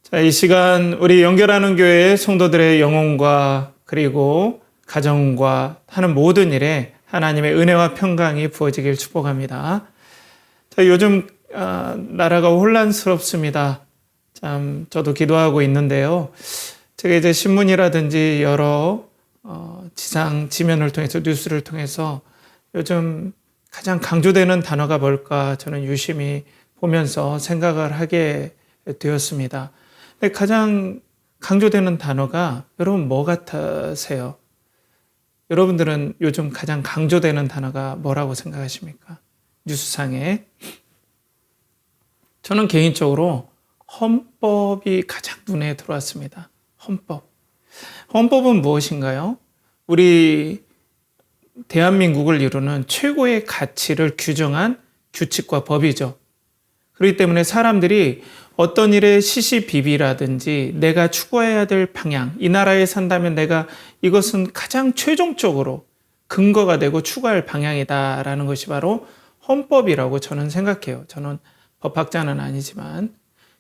자, 이 시간 우리 연결하는 교회 성도들의 영혼과 그리고 가정과 하는 모든 일에 하나님의 은혜와 평강이 부어지길 축복합니다. 자, 요즘 나라가 혼란스럽습니다. 참 저도 기도하고 있는데요. 제가 이제 신문이라든지 여러 지상 지면을 통해서 뉴스를 통해서 요즘 가장 강조되는 단어가 뭘까 저는 유심히 보면서 생각을 하게 되었습니다. 근데 가장 강조되는 단어가 여러분 뭐 같으세요? 여러분들은 요즘 가장 강조되는 단어가 뭐라고 생각하십니까? 뉴스상에. 저는 개인적으로 헌법이 가장 눈에 들어왔습니다. 헌법. 헌법은 무엇인가요? 우리 대한민국을 이루는 최고의 가치를 규정한 규칙과 법이죠. 그렇기 때문에 사람들이 어떤 일에 시시비비라든지 내가 추구해야 될 방향, 이 나라에 산다면 내가 이것은 가장 최종적으로 근거가 되고 추구할 방향이다라는 것이 바로 헌법이라고 저는 생각해요. 저는 법학자는 아니지만.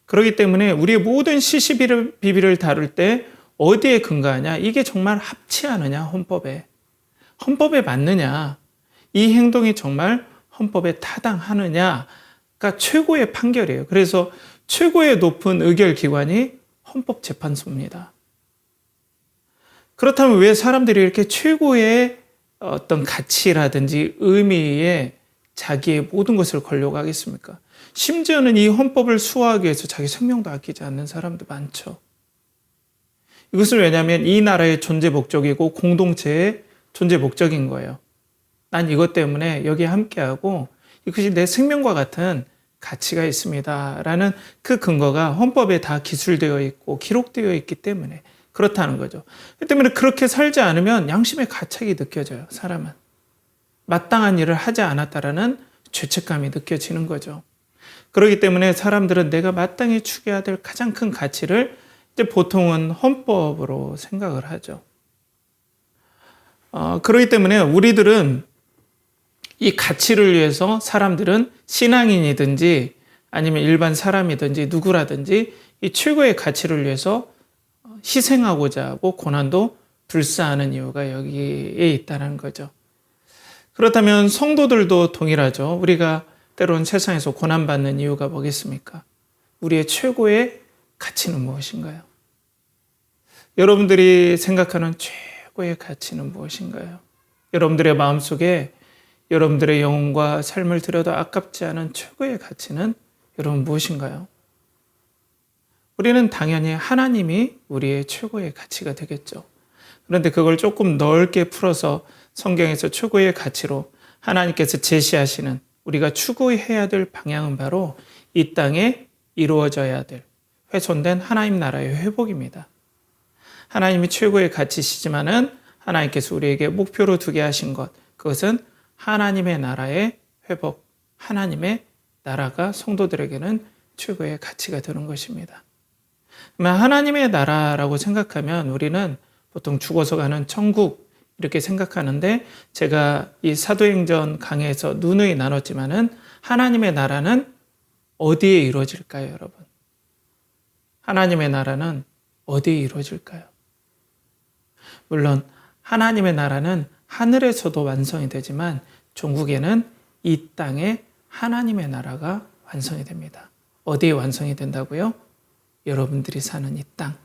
그렇기 때문에 우리의 모든 시시비비를 다룰 때 어디에 근거하냐? 이게 정말 합치하느냐, 헌법에. 헌법에 맞느냐? 이 행동이 정말 헌법에 타당하느냐가 최고의 판결이에요. 그래서 최고의 높은 의결기관이 헌법재판소입니다. 그렇다면 왜 사람들이 이렇게 최고의 어떤 가치라든지 의미에 자기의 모든 것을 걸려고 하겠습니까? 심지어는 이 헌법을 수호하기 위해서 자기 생명도 아끼지 않는 사람도 많죠. 이것은 왜냐하면 이 나라의 존재 목적이고 공동체의 존재 목적인 거예요. 난 이것 때문에 여기에 함께하고 이것이 내 생명과 같은 가치가 있습니다. 라는 그 근거가 헌법에 다 기술되어 있고 기록되어 있기 때문에 그렇다는 거죠. 그 때문에 그렇게 살지 않으면 양심의 가책이 느껴져요. 사람은. 마땅한 일을 하지 않았다라는 죄책감이 느껴지는 거죠. 그렇기 때문에 사람들은 내가 마땅히 추구해야 될 가장 큰 가치를 이제 보통은 헌법으로 생각을 하죠. 그렇기 때문에 우리들은 이 가치를 위해서 사람들은 신앙인이든지 아니면 일반 사람이든지 누구라든지 이 최고의 가치를 위해서 희생하고자 하고 고난도 불사하는 이유가 여기에 있다는 거죠. 그렇다면 성도들도 동일하죠. 우리가 때론 세상에서 고난받는 이유가 뭐겠습니까? 우리의 최고의 가치는 무엇인가요? 여러분들이 생각하는 최고의 가치는 무엇인가요? 여러분들의 마음속에 여러분들의 영혼과 삶을 들여도 아깝지 않은 최고의 가치는 여러분 무엇인가요? 우리는 당연히 하나님이 우리의 최고의 가치가 되겠죠. 그런데 그걸 조금 넓게 풀어서 성경에서 최고의 가치로 하나님께서 제시하시는 우리가 추구해야 될 방향은 바로 이 땅에 이루어져야 될 훼손된 하나님 나라의 회복입니다. 하나님이 최고의 가치시지만은 하나님께서 우리에게 목표로 두게 하신 것, 그것은 하나님의 나라의 회복, 하나님의 나라가 성도들에게는 최고의 가치가 되는 것입니다. 하나님의 나라라고 생각하면 우리는 보통 죽어서 가는 천국 이렇게 생각하는데 제가 이 사도행전 강해에서 누누이 나눴지만은 하나님의 나라는 어디에 이루어질까요, 여러분? 하나님의 나라는 어디에 이루어질까요? 물론 하나님의 나라는 하늘에서도 완성이 되지만 종국에는 이 땅에 하나님의 나라가 완성이 됩니다. 어디에 완성이 된다고요? 여러분들이 사는 이 땅,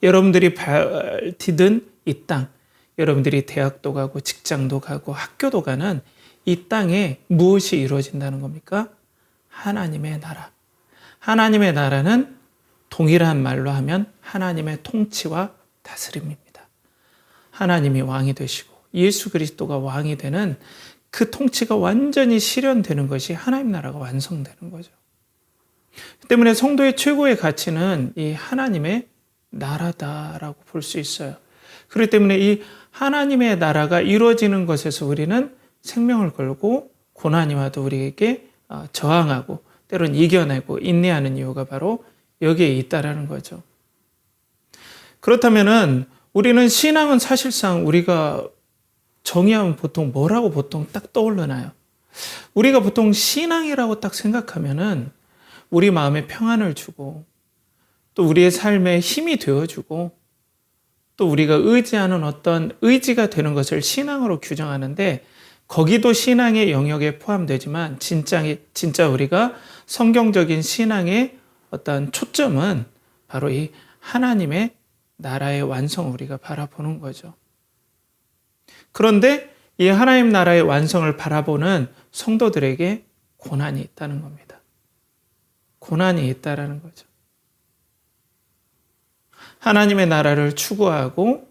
여러분들이 발 디딘 이 땅, 여러분들이 대학도 가고 직장도 가고 학교도 가는 이 땅에 무엇이 이루어진다는 겁니까? 하나님의 나라. 하나님의 나라는 동일한 말로 하면 하나님의 통치와 다스림입니다. 하나님이 왕이 되시고 예수 그리스도가 왕이 되는 그 통치가 완전히 실현되는 것이 하나님 나라가 완성되는 거죠. 그 때문에 성도의 최고의 가치는 이 하나님의 나라다라고 볼 수 있어요. 그렇기 때문에 이 하나님의 나라가 이루어지는 것에서 우리는 생명을 걸고 고난이 와도 우리에게 저항하고 때로는 이겨내고 인내하는 이유가 바로 여기에 있다라는 거죠. 그렇다면은 우리는 신앙은 사실상 우리가 정의하면 보통 뭐라고 보통 딱 떠오르나요? 우리가 보통 신앙이라고 딱 생각하면은 우리 마음에 평안을 주고 또 우리의 삶에 힘이 되어주고 또 우리가 의지하는 어떤 의지가 되는 것을 신앙으로 규정하는데 거기도 신앙의 영역에 포함되지만 진짜 우리가 성경적인 신앙의 어떤 초점은 바로 이 하나님의 나라의 완성을 우리가 바라보는 거죠. 그런데 이 하나님 나라의 완성을 바라보는 성도들에게 고난이 있다는 겁니다. 고난이 있다라는 거죠. 하나님의 나라를 추구하고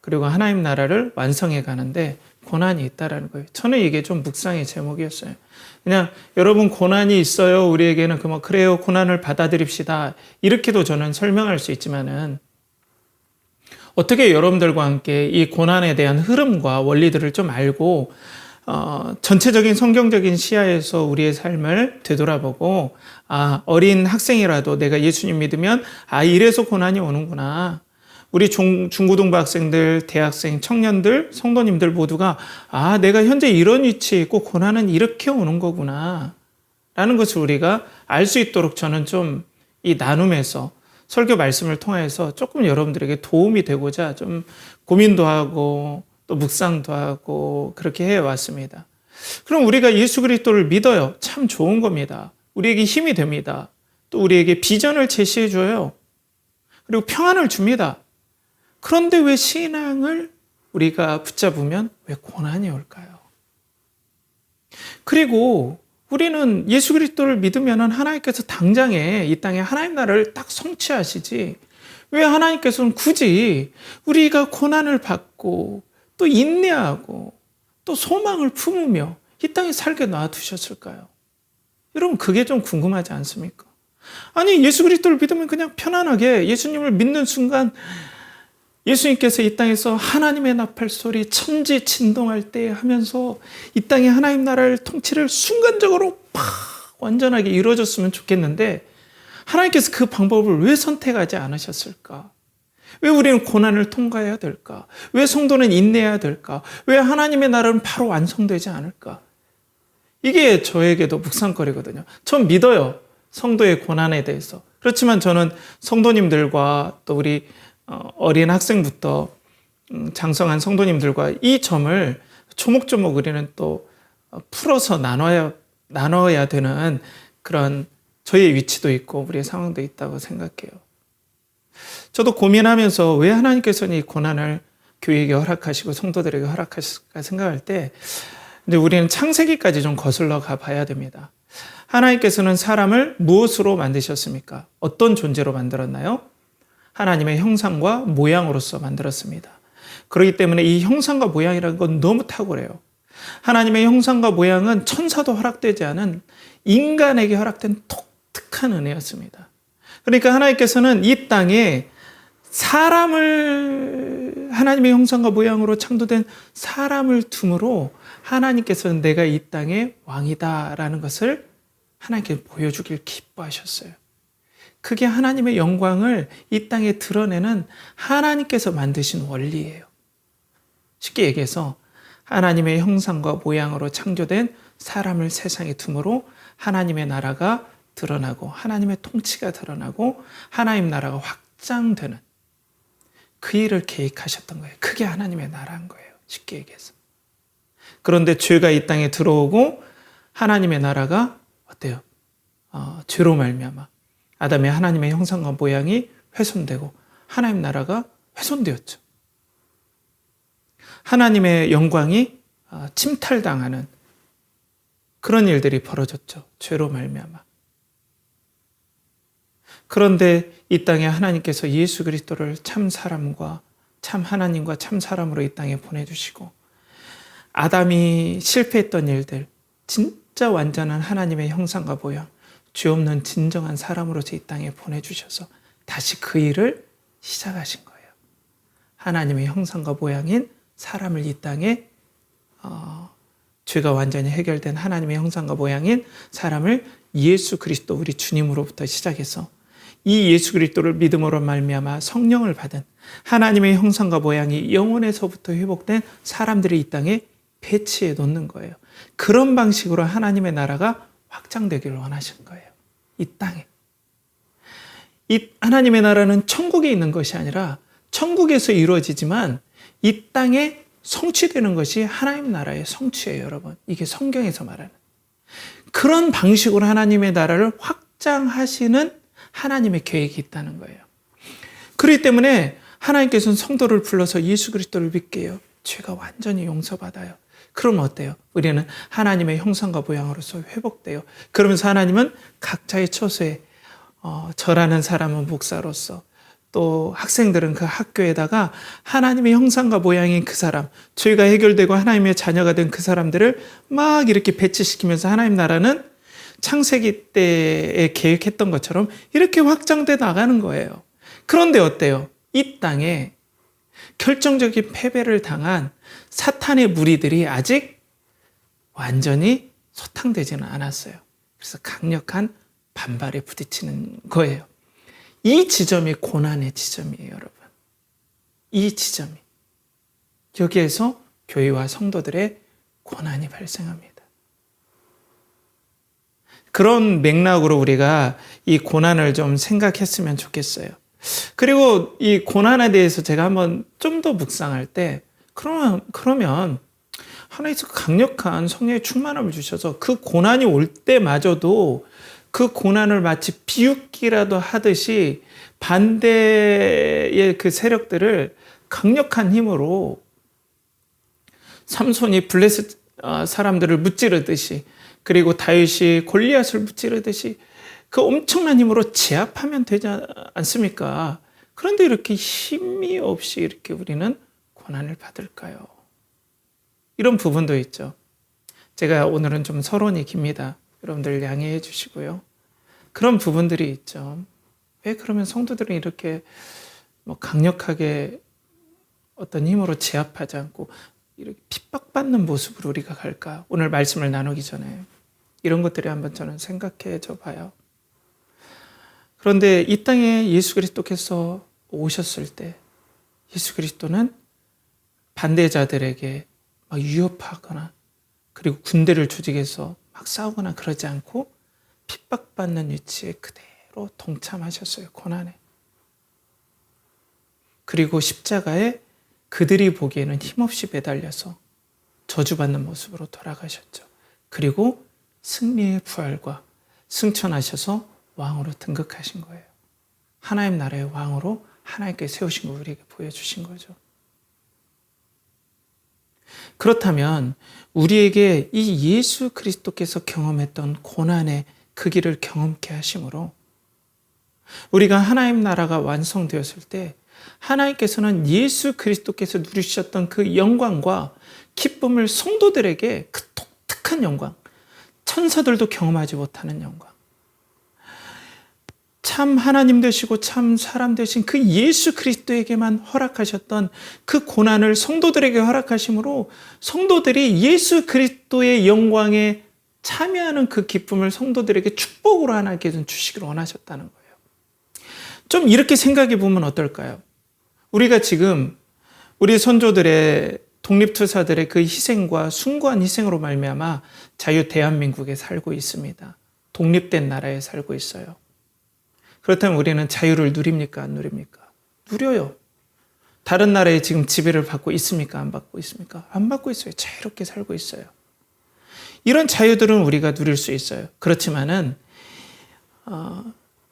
그리고 하나님 나라를 완성해 가는데 고난이 있다라는 거예요. 저는 이게 좀 묵상의 제목이었어요. 그냥 여러분 고난이 있어요. 우리에게는 그래요. 고난을 받아들입시다. 이렇게도 저는 설명할 수 있지만은 어떻게 여러분들과 함께 이 고난에 대한 흐름과 원리들을 좀 알고 전체적인 성경적인 시야에서 우리의 삶을 되돌아보고 어린 학생이라도 내가 예수님 믿으면 이래서 고난이 오는구나. 우리 중고등부 학생들, 대학생, 청년들, 성도님들 모두가 내가 현재 이런 위치에 있고 고난은 이렇게 오는 거구나 라는 것을 우리가 알 수 있도록 저는 좀 이 나눔에서 설교 말씀을 통해서 조금 여러분들에게 도움이 되고자 좀 고민도 하고 또 묵상도 하고 그렇게 해왔습니다. 그럼 우리가 예수 그리스도를 믿어요. 참 좋은 겁니다. 우리에게 힘이 됩니다. 또 우리에게 비전을 제시해 줘요. 그리고 평안을 줍니다. 그런데 왜 신앙을 우리가 붙잡으면 왜 고난이 올까요? 그리고 우리는 예수 그리스도를 믿으면 하나님께서 당장에 이 땅에 하나님 나라를 딱 성취하시지 왜 하나님께서는 굳이 우리가 고난을 받고 또 인내하고 또 소망을 품으며 이 땅에 살게 놔두셨을까요? 여러분 그게 좀 궁금하지 않습니까? 아니 예수 그리스도를 믿으면 그냥 편안하게 예수님을 믿는 순간 예수님께서 이 땅에서 하나님의 나팔 소리 천지 진동할 때 하면서 이 땅에 하나님 나라를 통치를 순간적으로 완전하게 이루어졌으면 좋겠는데 하나님께서 그 방법을 왜 선택하지 않으셨을까? 왜 우리는 고난을 통과해야 될까? 왜 성도는 인내해야 될까? 왜 하나님의 나라는 바로 완성되지 않을까? 이게 저에게도 묵상거리거든요. 전 믿어요. 성도의 고난에 대해서. 그렇지만 저는 성도님들과 또 우리 어린 학생부터 장성한 성도님들과 이 점을 조목조목 우리는 또 풀어서 나눠야 되는 그런 저희의 위치도 있고 우리의 상황도 있다고 생각해요. 저도 고민하면서 왜 하나님께서는 이 고난을 교회에게 허락하시고 성도들에게 허락하실까 생각할 때 근데 우리는 창세기까지 좀 거슬러 가봐야 됩니다. 하나님께서는 사람을 무엇으로 만드셨습니까? 어떤 존재로 만들었나요? 하나님의 형상과 모양으로서 만들었습니다. 그렇기 때문에 이 형상과 모양이라는 건 너무 탁월해요. 하나님의 형상과 모양은 천사도 허락되지 않은 인간에게 허락된 독특한 은혜였습니다. 그러니까 하나님께서는 이 땅에 하나님의 형상과 모양으로 창조된 사람을 둠으로 하나님께서는 내가 이 땅의 왕이다라는 것을 하나님께 보여주길 기뻐하셨어요. 그게 하나님의 영광을 이 땅에 드러내는 하나님께서 만드신 원리예요. 쉽게 얘기해서 하나님의 형상과 모양으로 창조된 사람을 세상에 둠으로 하나님의 나라가 드러나고 하나님의 통치가 드러나고 하나님 나라가 확장되는 그 일을 계획하셨던 거예요. 그게 하나님의 나라인 거예요. 쉽게 얘기해서. 그런데 죄가 이 땅에 들어오고 하나님의 나라가 어때요? 죄로 말미암아 아담의 하나님의 형상과 모양이 훼손되고 하나님 나라가 훼손되었죠. 하나님의 영광이 침탈당하는 그런 일들이 벌어졌죠. 죄로 말미암아. 그런데 이 땅에 하나님께서 예수 그리스도를 참 사람과 참 하나님과 참 사람으로 이 땅에 보내주시고 아담이 실패했던 일들 진짜 완전한 하나님의 형상과 모양 죄 없는 진정한 사람으로서 이 땅에 보내주셔서 다시 그 일을 시작하신 거예요. 하나님의 형상과 모양인 사람을 이 땅에 죄가 완전히 해결된 하나님의 형상과 모양인 사람을 예수 그리스도 우리 주님으로부터 시작해서 이 예수 그리스도를 믿음으로 말미암아 성령을 받은 하나님의 형상과 모양이 영혼에서부터 회복된 사람들이 이 땅에 배치해 놓는 거예요. 그런 방식으로 하나님의 나라가 확장되기를 원하신 거예요. 이 땅에. 이 하나님의 나라는 천국에 있는 것이 아니라 천국에서 이루어지지만 이 땅에 성취되는 것이 하나님 나라의 성취예요, 여러분. 이게 성경에서 말하는. 그런 방식으로 하나님의 나라를 확장하시는 하나님의 계획이 있다는 거예요. 그렇기 때문에 하나님께서는 성도를 불러서 예수 그리스도를 믿게 해요. 죄가 완전히 용서받아요. 그럼 어때요? 우리는 하나님의 형상과 모양으로서 회복돼요. 그러면서 하나님은 각자의 처소에 저라는 사람은 목사로서, 또 학생들은 그 학교에다가 하나님의 형상과 모양인 그 사람, 죄가 해결되고 하나님의 자녀가 된 그 사람들을 막 이렇게 배치시키면서 하나님 나라는 창세기 때에 계획했던 것처럼 이렇게 확장돼 나가는 거예요. 그런데 어때요? 이 땅에 결정적인 패배를 당한 사탄의 무리들이 아직 완전히 소탕되지는 않았어요. 그래서 강력한 반발에 부딪히는 거예요. 이 지점이 고난의 지점이에요, 여러분. 이 지점이. 여기에서 교회와 성도들의 고난이 발생합니다. 그런 맥락으로 우리가 이 고난을 좀 생각했으면 좋겠어요. 그리고 이 고난에 대해서 제가 한번 좀 더 묵상할 때, 그러면 하나님께서 강력한 성령의 충만함을 주셔서 그 고난이 올 때마저도 그 고난을 마치 비웃기라도 하듯이 반대의 그 세력들을 강력한 힘으로 삼손이 블레셋 사람들을 무찌르듯이, 그리고 다윗이 골리앗을 무찌르듯이 그 엄청난 힘으로 제압하면 되지 않습니까? 그런데 이렇게 힘이 없이 이렇게 우리는 고난을 받을까요? 이런 부분도 있죠. 제가 오늘은 좀 서론이 깁니다. 여러분들 양해해 주시고요. 그런 부분들이 있죠. 왜 그러면 성도들은 이렇게 강력하게 어떤 힘으로 제압하지 않고 이렇게 핍박받는 모습으로 우리가 갈까? 오늘 말씀을 나누기 전에 이런 것들이 한번 저는 생각해 줘 봐요. 그런데 이 땅에 예수 그리스도께서 오셨을 때 예수 그리스도는 반대자들에게 막 위협하거나 그리고 군대를 조직해서 막 싸우거나 그러지 않고 핍박받는 위치에 그대로 동참하셨어요. 고난에. 그리고 십자가에 그들이 보기에는 힘없이 매달려서 저주받는 모습으로 돌아가셨죠. 그리고 승리의 부활과 승천하셔서 왕으로 등극하신 거예요. 하나님 나라의 왕으로 하나님께 세우신 걸 우리에게 보여주신 거죠. 그렇다면 우리에게 이 예수 그리스도께서 경험했던 고난의 그 길을 경험케 하심으로 우리가 하나님 나라가 완성되었을 때 하나님께서는 예수 그리스도께서 누리셨던 그 영광과 기쁨을 성도들에게, 그 독특한 영광, 천사들도 경험하지 못하는 영광, 참 하나님 되시고 참 사람 되신 그 예수 그리스도에게만 허락하셨던 그 고난을 성도들에게 허락하심으로 성도들이 예수 그리스도의 영광에 참여하는 그 기쁨을 성도들에게 축복으로 하나님께서 주시기를 원하셨다는 거예요. 좀 이렇게 생각해 보면 어떨까요? 우리가 지금 우리 선조들의 독립투사들의 그 희생과 숭고한 희생으로 말미암아 자유 대한민국에 살고 있습니다. 독립된 나라에 살고 있어요. 그렇다면 우리는 자유를 누립니까? 안 누립니까? 누려요. 다른 나라에 지금 지배를 받고 있습니까? 안 받고 있습니까? 안 받고 있어요. 자유롭게 살고 있어요. 이런 자유들은 우리가 누릴 수 있어요. 그렇지만은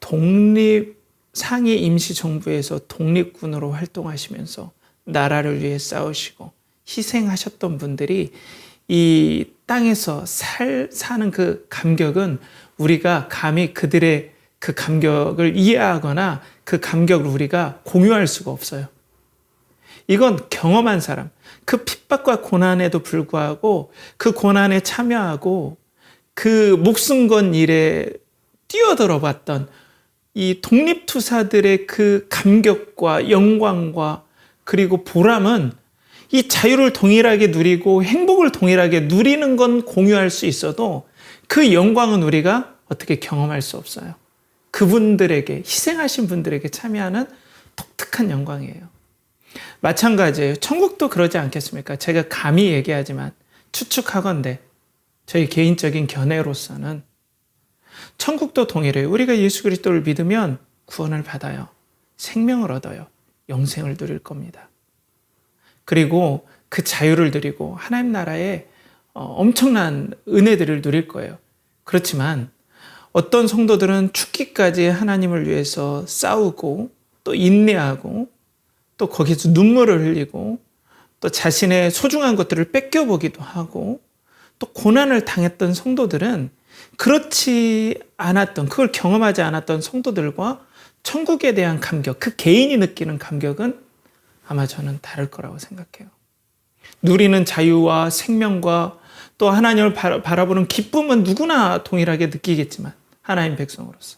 독립 상해 임시정부에서 독립군으로 활동하시면서 나라를 위해 싸우시고 희생하셨던 분들이 이 땅에서 사는 그 감격은 우리가 감히 그들의 그 감격을 이해하거나 그 감격을 우리가 공유할 수가 없어요. 이건 경험한 사람, 그 핍박과 고난에도 불구하고 그 고난에 참여하고 그 목숨 건 일에 뛰어들어 봤던 이 독립투사들의 그 감격과 영광과 그리고 보람은 이 자유를 동일하게 누리고 행복을 동일하게 누리는 건 공유할 수 있어도 그 영광은 우리가 어떻게 경험할 수 없어요. 그분들에게, 희생하신 분들에게 참여하는 독특한 영광이에요. 마찬가지예요. 천국도 그러지 않겠습니까? 제가 감히 얘기하지만 추측하건대 저희 개인적인 견해로서는 천국도 동일해요. 우리가 예수 그리스도를 믿으면 구원을 받아요. 생명을 얻어요. 영생을 누릴 겁니다. 그리고 그 자유를 누리고 하나님 나라의 엄청난 은혜들을 누릴 거예요. 그렇지만 어떤 성도들은 죽기까지 하나님을 위해서 싸우고 또 인내하고 또 거기서 눈물을 흘리고 또 자신의 소중한 것들을 뺏겨보기도 하고 또 고난을 당했던 성도들은 그렇지 않았던, 그걸 경험하지 않았던 성도들과 천국에 대한 감격, 그 개인이 느끼는 감격은 아마 저는 다를 거라고 생각해요. 누리는 자유와 생명과 또 하나님을 바라보는 기쁨은 누구나 동일하게 느끼겠지만 하나님 백성으로서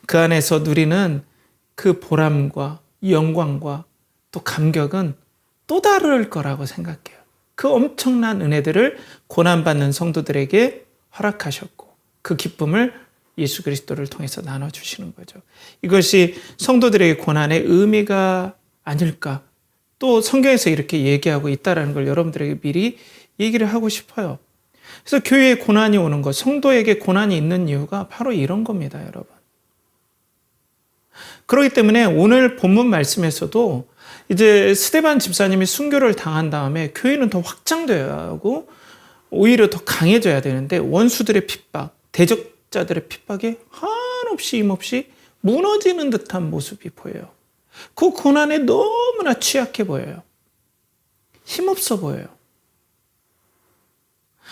그 안에서 누리는 그 보람과 영광과 또 감격은 또 다를 거라고 생각해요. 그 엄청난 은혜들을 고난받는 성도들에게 허락하셨고 그 기쁨을 예수 그리스도를 통해서 나눠주시는 거죠. 이것이 성도들에게 고난의 의미가 아닐까. 또 성경에서 이렇게 얘기하고 있다는 걸 여러분들에게 미리 얘기를 하고 싶어요. 그래서 교회에 고난이 오는 것, 성도에게 고난이 있는 이유가 바로 이런 겁니다, 여러분. 그렇기 때문에 오늘 본문 말씀에서도 이제 스데반 집사님이 순교를 당한 다음에 교회는 더 확장되어야 하고 오히려 더 강해져야 되는데 원수들의 핍박, 대적자들의 핍박에 한없이 힘없이 무너지는 듯한 모습이 보여요. 그 고난에 너무나 취약해 보여요. 힘없어 보여요.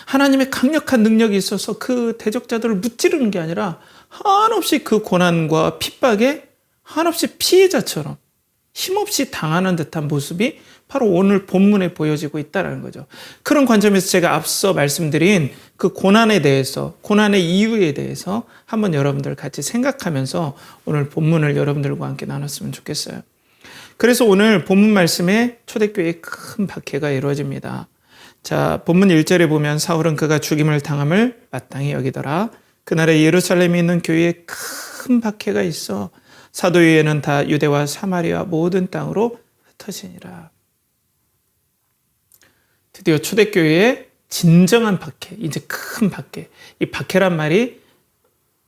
하나님의 강력한 능력이 있어서 그 대적자들을 무찌르는 게 아니라 한없이 그 고난과 핍박에 한없이 피해자처럼 힘없이 당하는 듯한 모습이 바로 오늘 본문에 보여지고 있다는 거죠. 그런 관점에서 제가 앞서 말씀드린 그 고난에 대해서, 고난의 이유에 대해서 한번 여러분들 같이 생각하면서 오늘 본문을 여러분들과 함께 나눴으면 좋겠어요. 그래서 오늘 본문 말씀에 초대교회에 큰 박해가 이루어집니다. 자, 본문 1절에 보면 사울은 그가 죽임을 당함을 마땅히 여기더라. 그날에 예루살렘에 있는 교회에 큰 박해가 있어 사도유예는 다 유대와 사마리아 모든 땅으로 흩어지니라. 드디어 초대교회의 진정한 박해, 이제 큰 박해. 이 박해란 말이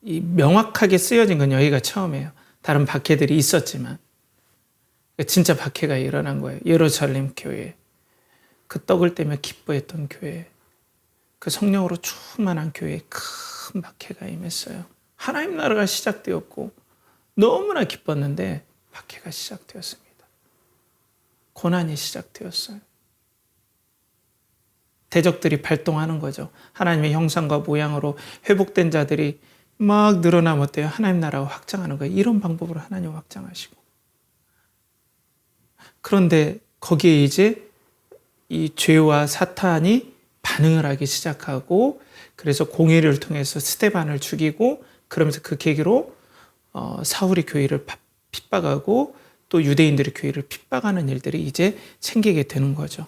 명확하게 쓰여진 건 여기가 처음이에요. 다른 박해들이 있었지만 진짜 박해가 일어난 거예요. 예루살렘 교회, 그 떡을 떼며 기뻐했던 교회, 그 성령으로 충만한 교회에 큰 박해가 임했어요. 하나님 나라가 시작되었고 너무나 기뻤는데 박해가 시작되었습니다. 고난이 시작되었어요. 대적들이 발동하는 거죠. 하나님의 형상과 모양으로 회복된 자들이 막 늘어나면 어때요? 하나님 나라가 확장하는 거예요. 이런 방법으로 하나님 확장하시고. 그런데 거기에 이제 이 죄와 사탄이 반응을 하기 시작하고 그래서 공의를 통해서 스데반을 죽이고 그러면서 그 계기로 사울이 교회를 핍박하고 또 유대인들이 교회를 핍박하는 일들이 이제 생기게 되는 거죠.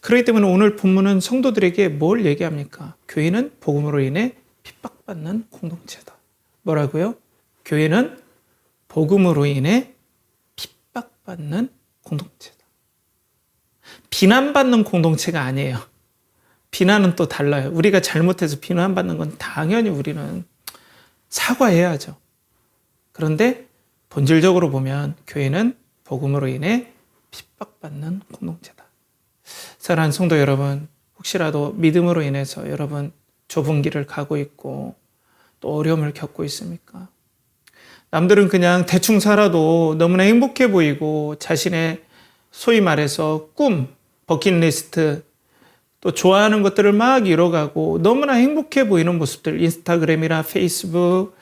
그렇기 때문에 오늘 본문은 성도들에게 뭘 얘기합니까? 교회는 복음으로 인해 핍박받는 공동체다. 뭐라고요? 교회는 복음으로 인해 핍박받는 공동체다. 비난받는 공동체가 아니에요. 비난은 또 달라요. 우리가 잘못해서 비난받는 건 당연히 우리는 사과해야죠. 그런데 본질적으로 보면 교회는 복음으로 인해 핍박받는 공동체다. 사랑하는 성도 여러분, 혹시라도 믿음으로 인해서 여러분 좁은 길을 가고 있고 또 어려움을 겪고 있습니까? 남들은 그냥 대충 살아도 너무나 행복해 보이고 자신의 소위 말해서 꿈, 버킷리스트, 또 좋아하는 것들을 막 이뤄가고 너무나 행복해 보이는 모습들, 인스타그램이나 페이스북,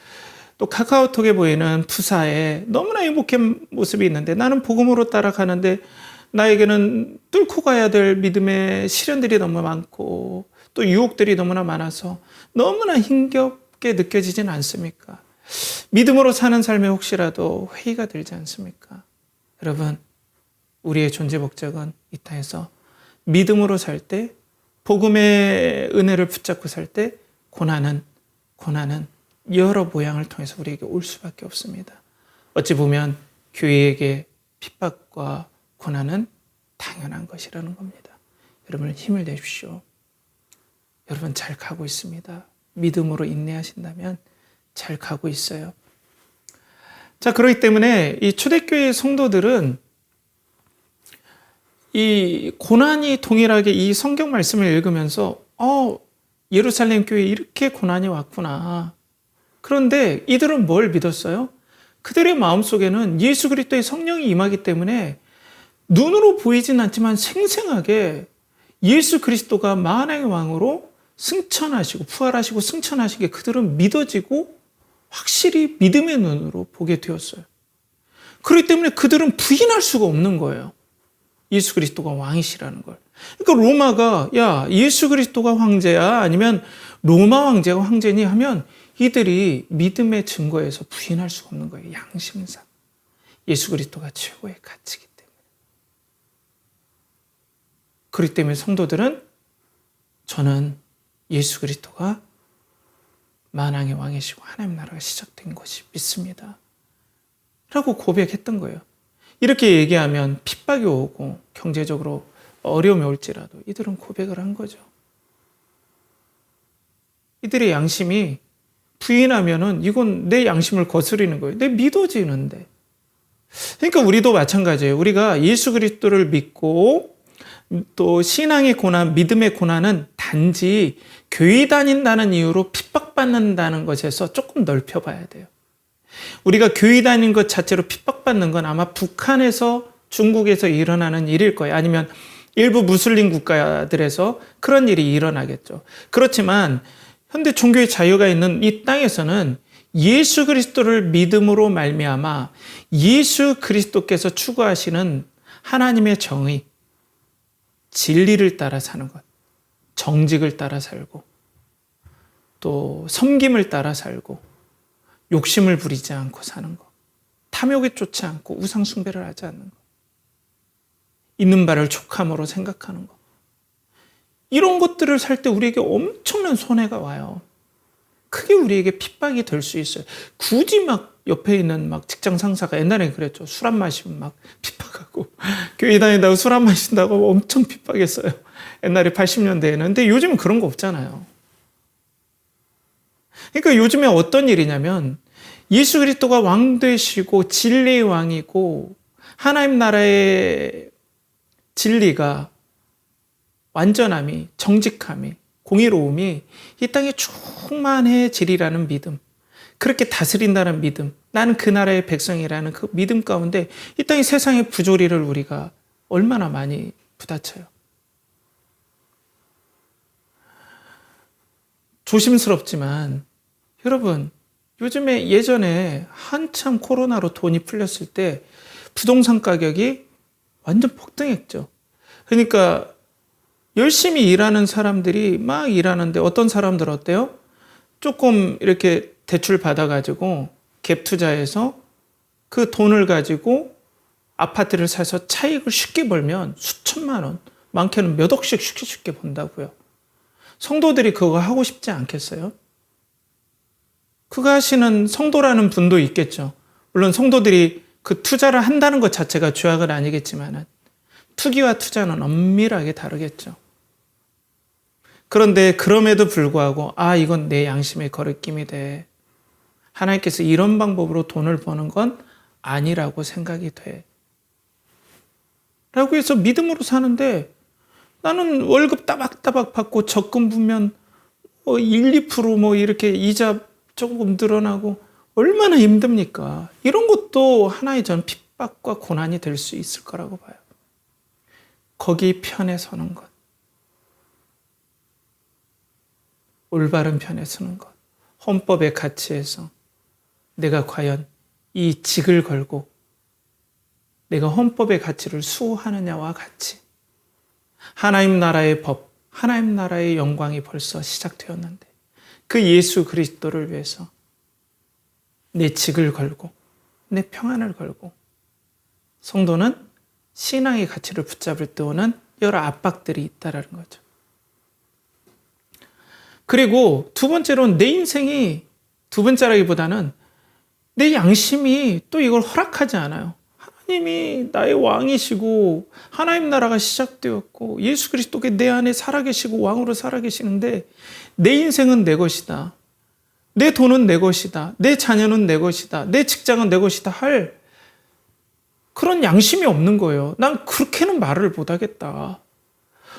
또 카카오톡에 보이는 푸사에 너무나 행복한 모습이 있는데 나는 복음으로 따라가는데 나에게는 뚫고 가야 될 믿음의 시련들이 너무 많고 또 유혹들이 너무나 많아서 너무나 힘겹게 느껴지진 않습니까? 믿음으로 사는 삶에 혹시라도 회의가 들지 않습니까? 여러분, 우리의 존재 목적은 이 땅에서 믿음으로 살 때, 복음의 은혜를 붙잡고 살 때 고난은 여러 모양을 통해서 우리에게 올 수밖에 없습니다. 어찌 보면 교회에게 핍박과 고난은 당연한 것이라는 겁니다. 여러분 힘을 내십시오. 여러분 잘 가고 있습니다. 믿음으로 인내하신다면 잘 가고 있어요. 자, 그렇기 때문에 이 초대교회 성도들은 이 고난이 동일하게 이 성경 말씀을 읽으면서 예루살렘 교회에 이렇게 고난이 왔구나. 그런데 이들은 뭘 믿었어요? 그들의 마음속에는 예수 그리스도의 성령이 임하기 때문에 눈으로 보이진 않지만 생생하게 예수 그리스도가 만왕의 왕으로 승천하시고 부활하시고 승천하시게 그들은 믿어지고 확실히 믿음의 눈으로 보게 되었어요. 그렇기 때문에 그들은 부인할 수가 없는 거예요. 예수 그리스도가 왕이시라는 걸. 그러니까 로마가 야 예수 그리스도가 황제야 아니면 로마 황제가 황제니 하면 이들이 믿음의 증거에서 부인할 수가 없는 거예요. 양심상. 예수 그리스도가 최고의 가치이기 때문에. 그렇기 때문에 성도들은 저는 예수 그리스도가 만왕의 왕이시고 하나님 나라가 시작된 것이 믿습니다. 라고 고백했던 거예요. 이렇게 얘기하면 핍박이 오고 경제적으로 어려움이 올지라도 이들은 고백을 한 거죠. 이들의 양심이 부인하면은 이건 내 양심을 거스르는 거예요. 내 믿어지는데. 그러니까 우리도 마찬가지예요. 우리가 예수 그리스도를 믿고 또 신앙의 고난, 믿음의 고난은 단지 교회 다닌다는 이유로 핍박받는다는 것에서 조금 넓혀봐야 돼요. 우리가 교회 다니는 것 자체로 핍박받는 건 아마 북한에서 중국에서 일어나는 일일 거예요. 아니면 일부 무슬림 국가들에서 그런 일이 일어나겠죠. 그렇지만 현대 종교의 자유가 있는 이 땅에서는 예수 그리스도를 믿음으로 말미암아 예수 그리스도께서 추구하시는 하나님의 정의, 진리를 따라 사는 것, 정직을 따라 살고 또 섬김을 따라 살고 욕심을 부리지 않고 사는 것, 탐욕에 쫓지 않고 우상 숭배를 하지 않는 것, 있는 바를 족함으로 생각하는 것, 이런 것들을 살 때 우리에게 엄청난 손해가 와요. 크게 우리에게 핍박이 될 수 있어요. 굳이 막 옆에 있는 막 직장 상사가 옛날에 그랬죠. 술 안 마시면 막 핍박하고 교회 다니다가 술 안 마신다고 엄청 핍박했어요. 옛날에 80년대에는. 근데 요즘은 그런 거 없잖아요. 그러니까 요즘에 어떤 일이냐면 예수 그리스도가 왕 되시고 진리의 왕이고 하나님 나라의 진리가 완전함이, 정직함이, 공의로움이 이 땅에 충만해지리라는 믿음, 그렇게 다스린다는 믿음, 나는 그 나라의 백성이라는 그 믿음 가운데 이 땅의 세상의 부조리를 우리가 얼마나 많이 부딪혀요. 조심스럽지만 여러분, 요즘에 예전에 한참 코로나로 돈이 풀렸을 때 부동산 가격이 완전 폭등했죠. 그러니까 열심히 일하는 사람들이 막 일하는데 어떤 사람들 어때요? 조금 이렇게 대출 받아가지고 갭 투자해서 그 돈을 가지고 아파트를 사서 차익을 쉽게 벌면 수천만 원, 많게는 몇 억씩 쉽게 번다고요. 성도들이 그거 하고 싶지 않겠어요? 그거 하시는 성도라는 분도 있겠죠. 물론 성도들이 그 투자를 한다는 것 자체가 죄악은 아니겠지만 투기와 투자는 엄밀하게 다르겠죠. 그런데 그럼에도 불구하고 이건 내 양심의 거리낌이 돼. 하나님께서 이런 방법으로 돈을 버는 건 아니라고 생각이 돼. 라고 해서 믿음으로 사는데 나는 월급 따박따박 받고 적금 부면 1, 2% 이렇게 이자 조금 늘어나고 얼마나 힘듭니까? 이런 것도 하나의 전 핍박과 고난이 될 수 있을 거라고 봐요. 거기 편에 서는 것. 올바른 편에 서는 것. 헌법의 가치에서 내가 과연 이 직을 걸고 내가 헌법의 가치를 수호하느냐와 같이 하나님 나라의 법, 하나님 나라의 영광이 벌써 시작되었는데 그 예수 그리스도를 위해서 내 직을 걸고 내 평안을 걸고 성도는 신앙의 가치를 붙잡을 때 오는 여러 압박들이 있다는 거죠. 그리고 두 번째로는 내 인생이 두 번째라기보다는 내 양심이 또 이걸 허락하지 않아요. 하나님이 나의 왕이시고 하나님 나라가 시작되었고 예수 그리스도께 내 안에 살아계시고 왕으로 살아계시는데 내 인생은 내 것이다. 내 돈은 내 것이다. 내 자녀는 내 것이다. 내 직장은 내 것이다 할 그런 양심이 없는 거예요. 난 그렇게는 말을 못하겠다.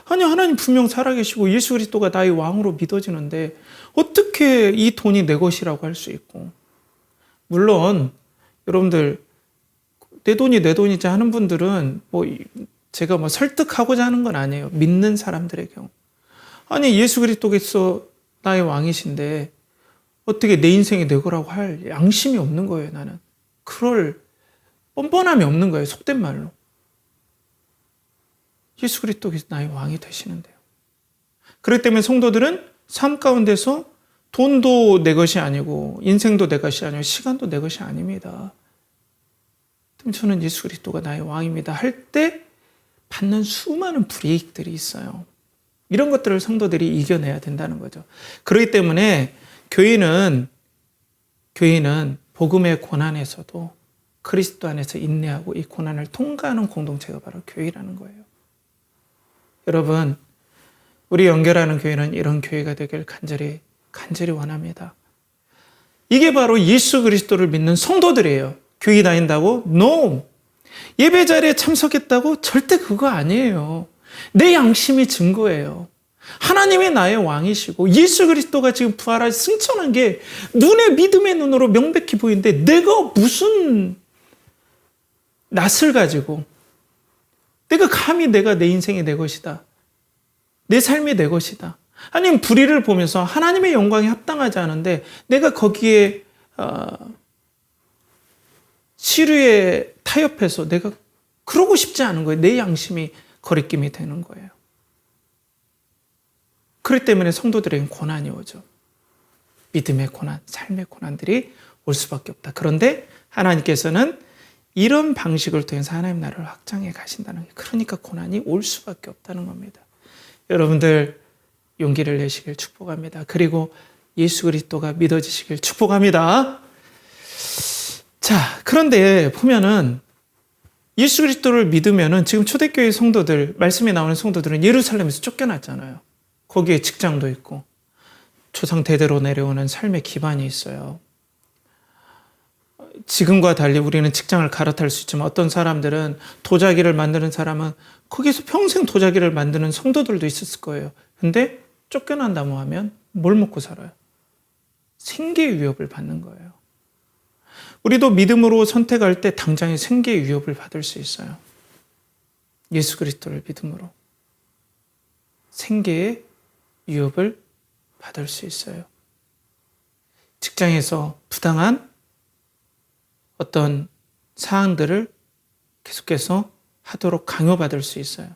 아니 하나님 분명 살아계시고 예수 그리스도가 나의 왕으로 믿어지는데 어떻게 이 돈이 내 것이라고 할 수 있고. 물론 여러분들 내 돈이 내 돈이지 하는 분들은 제가 설득하고자 하는 건 아니에요. 믿는 사람들의 경우. 아니 예수 그리스도께서 나의 왕이신데 어떻게 내 인생이 내 거라고 할 양심이 없는 거예요. 나는 그럴 뻔뻔함이 없는 거예요. 속된 말로. 예수 그리스도께서 나의 왕이 되시는데요. 그렇기 때문에 성도들은 삶 가운데서 돈도 내 것이 아니고 인생도 내 것이 아니고 시간도 내 것이 아닙니다. 저는 예수 그리스도가 나의 왕입니다 할 때 받는 수많은 불이익들이 있어요. 이런 것들을 성도들이 이겨내야 된다는 거죠. 그렇기 때문에 교회는 복음의 고난에서도 그리스도 안에서 인내하고 이 고난을 통과하는 공동체가 바로 교회라는 거예요. 여러분, 우리 연결하는 교회는 이런 교회가 되길 간절히 원합니다. 이게 바로 예수 그리스도를 믿는 성도들이에요. 교회 다닌다고? No! 예배 자리에 참석했다고? 절대 그거 아니에요. 내 양심이 증거예요. 하나님이 나의 왕이시고 예수 그리스도가 지금 부활하여 승천한 게 눈에 믿음의 눈으로 명백히 보이는데 내가 무슨 낯을 가지고 내가 감히 내가 내 인생이 내 것이다. 내 삶이 내 것이다. 아니면 불의를 보면서 하나님의 영광에 합당하지 않은데 내가 거기에 시류에 타협해서 내가 그러고 싶지 않은 거예요. 내 양심이 거리낌이 되는 거예요. 그렇기 때문에 성도들에겐 고난이 오죠. 믿음의 고난, 삶의 고난들이 올 수밖에 없다. 그런데 하나님께서는 이런 방식을 통해서 하나님 나라를 확장해 가신다는 게 그러니까 고난이 올 수밖에 없다는 겁니다. 여러분들 용기를 내시길 축복합니다. 그리고 예수 그리스도가 믿어지시길 축복합니다. 자, 그런데 보면은 예수 그리스도를 믿으면은 지금 초대교회 성도들, 말씀에 나오는 성도들은 예루살렘에서 쫓겨났잖아요. 거기에 직장도 있고 조상 대대로 내려오는 삶의 기반이 있어요. 지금과 달리 우리는 직장을 갈아탈 수 있지만 어떤 사람들은 도자기를 만드는 사람은 거기서 평생 도자기를 만드는 성도들도 있었을 거예요. 근데 쫓겨난다고 하면 뭘 먹고 살아요? 생계의 위협을 받는 거예요. 우리도 믿음으로 선택할 때 당장에 생계의 위협을 받을 수 있어요. 예수 그리스도를 믿음으로 생계의 위협을 받을 수 있어요. 직장에서 부당한 어떤 사항들을 계속해서 하도록 강요받을 수 있어요.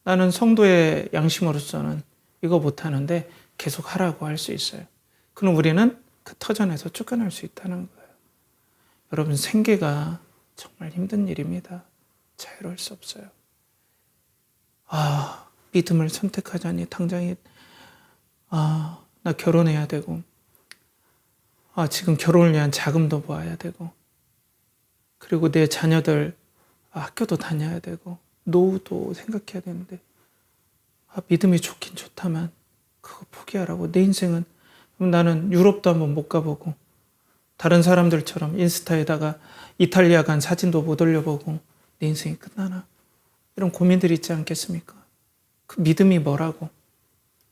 나는 성도의 양심으로서는 이거 못하는데 계속 하라고 할 수 있어요. 그럼 우리는 그 터전에서 쫓겨날 수 있다는 거예요. 여러분, 생계가 정말 힘든 일입니다. 자유로울 수 없어요. 믿음을 선택하자니 당장에 나 결혼해야 되고 지금 결혼을 위한 자금도 모아야 되고 그리고 내 자녀들 학교도 다녀야 되고 노후도 생각해야 되는데 믿음이 좋긴 좋다만 그거 포기하라고. 내 인생은 나는 유럽도 한번 못 가보고 다른 사람들처럼 인스타에다가 이탈리아 간 사진도 못 올려보고 내 인생이 끝나나? 이런 고민들이 있지 않겠습니까? 그 믿음이 뭐라고?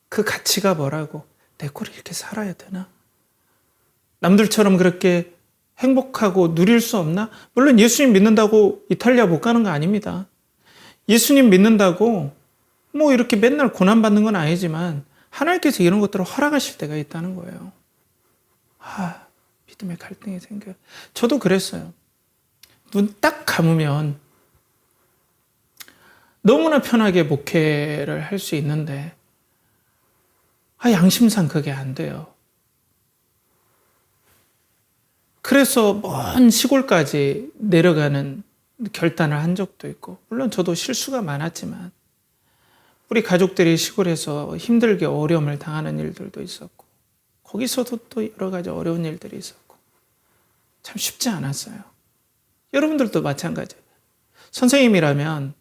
그 가치가 뭐라고? 내 꼴을 이렇게 살아야 되나? 남들처럼 그렇게 행복하고 누릴 수 없나? 물론 예수님 믿는다고 이탈리아 못 가는 거 아닙니다. 예수님 믿는다고 이렇게 맨날 고난받는 건 아니지만 하나님께서 이런 것들을 허락하실 때가 있다는 거예요. 믿음의 갈등이 생겨요. 저도 그랬어요. 눈 딱 감으면 너무나 편하게 목회를 할 수 있는데 양심상 그게 안 돼요. 그래서 먼 시골까지 내려가는 결단을 한 적도 있고, 물론 저도 실수가 많았지만 우리 가족들이 시골에서 힘들게 어려움을 당하는 일들도 있었고 거기서도 또 여러 가지 어려운 일들이 있었고 참 쉽지 않았어요. 여러분들도 마찬가지예요. 선생님이라면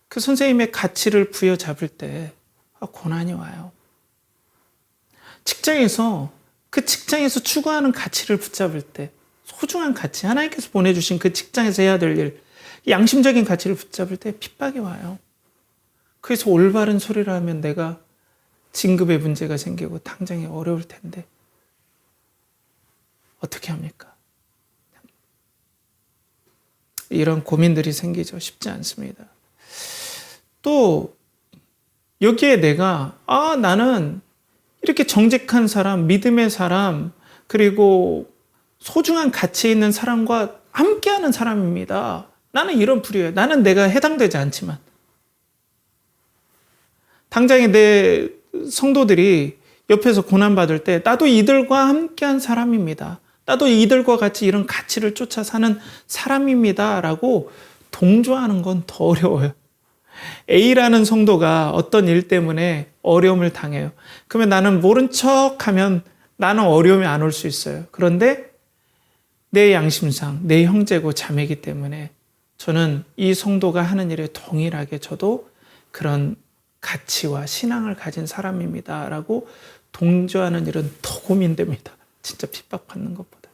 그 선생님의 가치를 부여잡을 때 고난이 와요. 그 직장에서 추구하는 가치를 붙잡을 때, 소중한 가치, 하나님께서 보내주신 그 직장에서 해야 될 일, 양심적인 가치를 붙잡을 때 핍박이 와요. 그래서 올바른 소리를 하면 내가 진급에 문제가 생기고 당장에 어려울 텐데 어떻게 합니까? 이런 고민들이 생기죠. 쉽지 않습니다. 또 여기에 내가 나는 이렇게 정직한 사람, 믿음의 사람, 그리고 소중한 가치 있는 사람과 함께하는 사람입니다. 나는 이런 부류예요. 나는 내가 해당되지 않지만 당장에 내 성도들이 옆에서 고난받을 때 나도 이들과 함께한 사람입니다. 나도 이들과 같이 이런 가치를 쫓아 사는 사람입니다. 라고 동조하는 건 더 어려워요. A라는 성도가 어떤 일 때문에 어려움을 당해요. 그러면 나는 모른 척하면 나는 어려움이 안 올 수 있어요. 그런데 내 양심상 내 형제고 자매이기 때문에 저는 이 성도가 하는 일에 동일하게 저도 그런 가치와 신앙을 가진 사람입니다. 라고 동조하는 일은 더 고민됩니다. 진짜 핍박받는 것보다.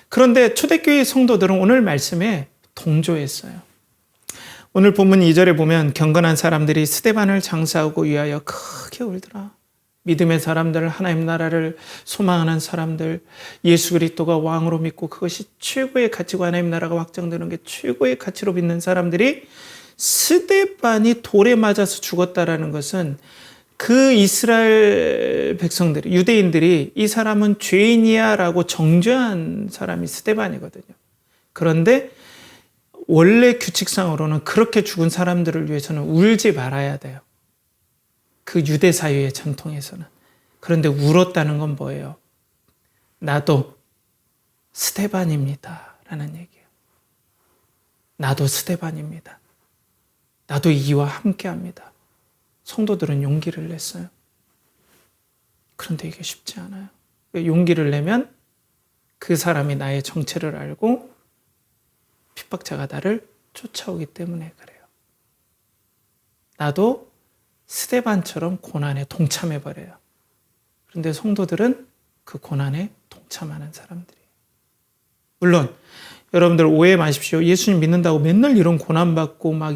그런데 초대교회 성도들은 오늘 말씀에 동조했어요. 오늘 본문 2절에 보면 경건한 사람들이 스데반을 장사하고 위하여 크게 울더라. 믿음의 사람들, 하나님 나라를 소망하는 사람들, 예수 그리스도가 왕으로 믿고 그것이 최고의 가치고 하나님 나라가 확장되는 게 최고의 가치로 믿는 사람들이 스데반이 돌에 맞아서 죽었다라는 것은 그 이스라엘 백성들이, 유대인들이 이 사람은 죄인이야 라고 정죄한 사람이 스데반이거든요. 그런데 원래 규칙상으로는 그렇게 죽은 사람들을 위해서는 울지 말아야 돼요. 그 유대 사회의 전통에서는. 그런데 울었다는 건 뭐예요? 나도 스데반입니다 라는 얘기예요. 나도 스데반입니다. 나도 이와 함께합니다. 성도들은 용기를 냈어요. 그런데 이게 쉽지 않아요. 왜 용기를 내면 그 사람이 나의 정체를 알고 핍박자가 나를 쫓아오기 때문에 그래요. 나도 스데반처럼 고난에 동참해버려요. 그런데 성도들은 그 고난에 동참하는 사람들이에요. 물론 여러분들 오해 마십시오. 예수님 믿는다고 맨날 이런 고난받고 막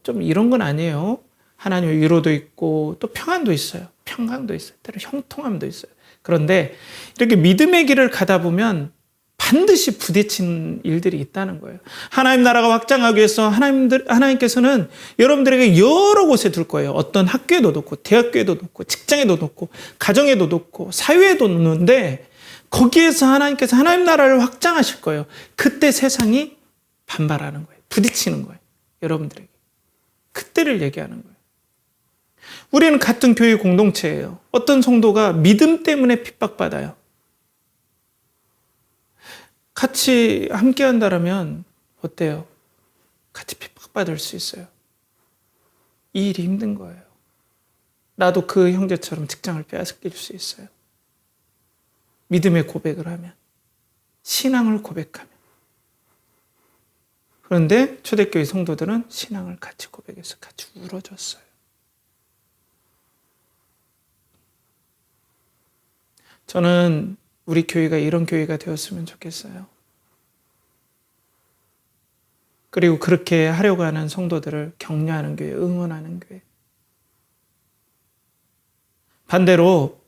좀 이런 건 아니에요. 하나님의 위로도 있고 또 평안도 있어요. 평강도 있어요. 때로 형통함도 있어요. 그런데 이렇게 믿음의 길을 가다 보면 반드시 부딪히는 일들이 있다는 거예요. 하나님 나라가 확장하기 위해서 하나님께서는 여러분들에게 여러 곳에 둘 거예요. 어떤 학교에도 놓고, 대학교에도 놓고, 직장에도 놓고, 가정에도 놓고, 사회에도 놓는데 거기에서 하나님께서 하나님 나라를 확장하실 거예요. 그때 세상이 반발하는 거예요. 부딪히는 거예요. 여러분들에게. 그때를 얘기하는 거예요. 우리는 같은 교회 공동체예요. 어떤 성도가 믿음 때문에 핍박받아요. 같이 함께 한다면 어때요? 같이 핍박받을 수 있어요. 이 일이 힘든 거예요. 나도 그 형제처럼 직장을 빼앗길 수 있어요. 믿음의 고백을 하면, 신앙을 고백하면. 그런데 초대교회 성도들은 신앙을 같이 고백해서 같이 울어줬어요. 저는 우리 교회가 이런 교회가 되었으면 좋겠어요. 그리고 그렇게 하려고 하는 성도들을 격려하는 교회, 응원하는 교회. 반대로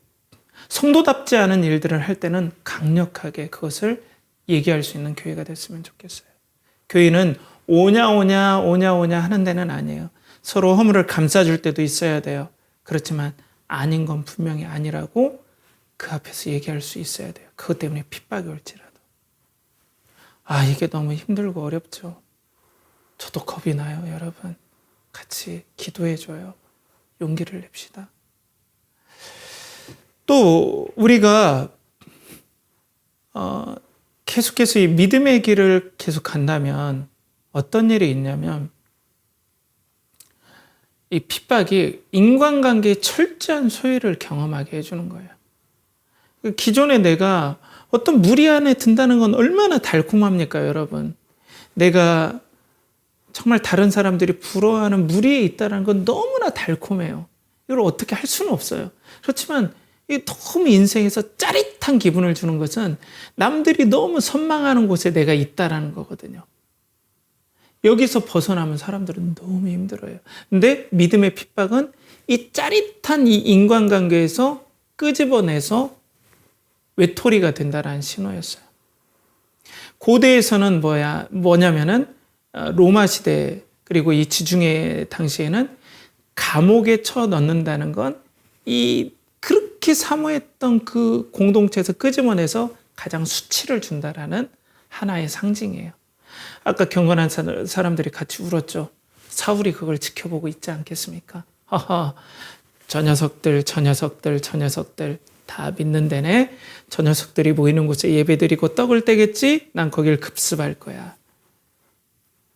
성도답지 않은 일들을 할 때는 강력하게 그것을 얘기할 수 있는 교회가 됐으면 좋겠어요. 교회는 오냐 하는 데는 아니에요. 서로 허물을 감싸줄 때도 있어야 돼요. 그렇지만 아닌 건 분명히 아니라고 그 앞에서 얘기할 수 있어야 돼요. 그것 때문에 핍박이 올지라도. 이게 너무 힘들고 어렵죠. 저도 겁이 나요, 여러분. 같이 기도해줘요. 용기를 냅시다. 또 우리가 계속해서 이 믿음의 길을 계속 간다면 어떤 일이 있냐면 이 핍박이 인간관계의 철저한 소외를 경험하게 해주는 거예요. 기존에 내가 어떤 무리 안에 든다는 건 얼마나 달콤합니까, 여러분? 내가 정말 다른 사람들이 부러워하는 무리에 있다는 건 너무나 달콤해요. 이걸 어떻게 할 수는 없어요. 그렇지만 이 너무 인생에서 짜릿한 기분을 주는 것은 남들이 너무 선망하는 곳에 내가 있다라는 거거든요. 여기서 벗어나면 사람들은 너무 힘들어요. 근데 믿음의 핍박은 이 짜릿한 이 인간관계에서 끄집어내서 외톨이가 된다라는 신호였어요. 고대에서는 뭐냐면은 로마 시대 그리고 이 지중해 당시에는 감옥에 쳐 넣는다는 건 이 그렇게 사모했던 그 공동체에서 끄집어내서 가장 수치를 준다라는 하나의 상징이에요. 아까 경건한 사람들이 같이 울었죠. 사울이 그걸 지켜보고 있지 않겠습니까? 하하, 저 녀석들 다 믿는 데네. 저 녀석들이 모이는 곳에 예배드리고 떡을 떼겠지? 난 거길 급습할 거야.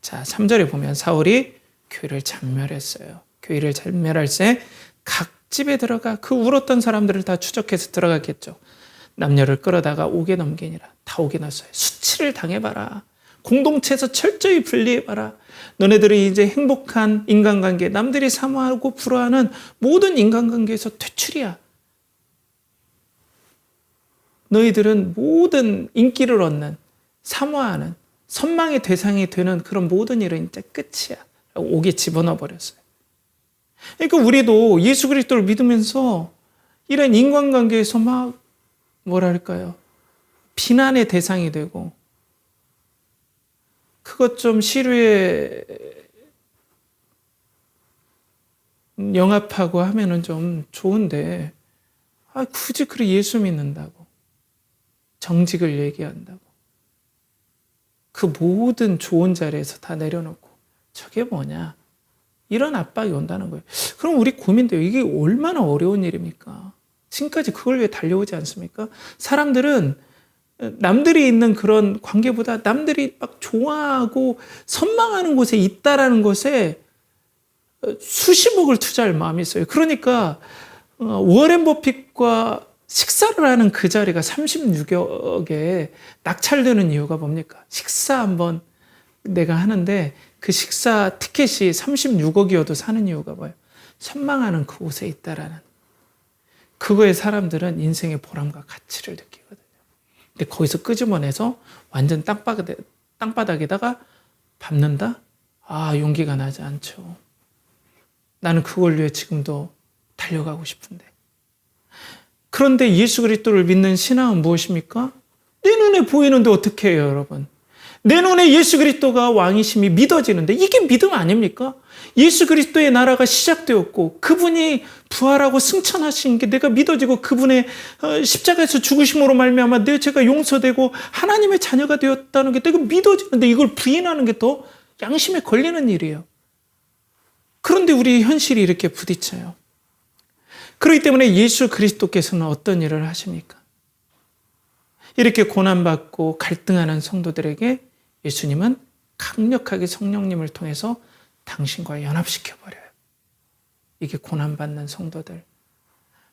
자, 3절에 보면 사울이 교회를 장멸했어요. 교회를 장멸할 때 각 집에 들어가 그 울었던 사람들을 다 추적해서 들어갔겠죠. 남녀를 끌어다가 옥에 넘기니라. 다 옥에 넣었어요. 수치를 당해봐라. 공동체에서 철저히 분리해봐라. 너네들이 이제 행복한 인간관계, 남들이 사모하고 부러워하는 모든 인간관계에서 퇴출이야. 너희들은 모든 인기를 얻는, 사모하는, 선망의 대상이 되는 그런 모든 일은 이제 끝이야. 옥에 집어넣어 버렸어요. 그러니까 우리도 예수 그리스도를 믿으면서 이런 인간관계에서 막 뭐랄까요? 비난의 대상이 되고 그것 좀 시류에 영합하고 하면은 좀 좋은데 굳이 그래 예수 믿는다고 정직을 얘기한다고 그 모든 좋은 자리에서 다 내려놓고 저게 뭐냐 이런 압박이 온다는 거예요. 그럼 우리 고민돼요. 이게 얼마나 어려운 일입니까? 지금까지 그걸 위해 달려오지 않습니까? 사람들은 남들이 있는 그런 관계보다 남들이 막 좋아하고 선망하는 곳에 있다라는 것에 수십억을 투자할 마음이 있어요. 그러니까 워렌 버핏과 식사를 하는 그 자리가 36억에 낙찰되는 이유가 뭡니까? 식사 한번 내가 하는데 그 식사 티켓이 36억이어도 사는 이유가 뭐예요? 선망하는 그곳에 있다라는 그거에 사람들은 인생의 보람과 가치를 느끼거든요. 근데 거기서 끄집어내서 완전 땅바닥에다가 밟는다? 용기가 나지 않죠. 나는 그걸 위해 지금도 달려가고 싶은데. 그런데 예수 그리스도를 믿는 신앙은 무엇입니까? 내 눈에 보이는데 어떻게 해요, 여러분? 내 눈에 예수 그리스도가 왕이심이 믿어지는데 이게 믿음 아닙니까? 예수 그리스도의 나라가 시작되었고 그분이 부활하고 승천하신 게 내가 믿어지고 그분의 십자가에서 죽으심으로 말미암아 내 죄가 용서되고 하나님의 자녀가 되었다는 게 내가 믿어지는데 이걸 부인하는 게 더 양심에 걸리는 일이에요. 그런데 우리 현실이 이렇게 부딪혀요. 그렇기 때문에 예수 그리스도께서는 어떤 일을 하십니까? 이렇게 고난받고 갈등하는 성도들에게 예수님은 강력하게 성령님을 통해서 당신과 연합시켜버려요. 이게 고난받는 성도들,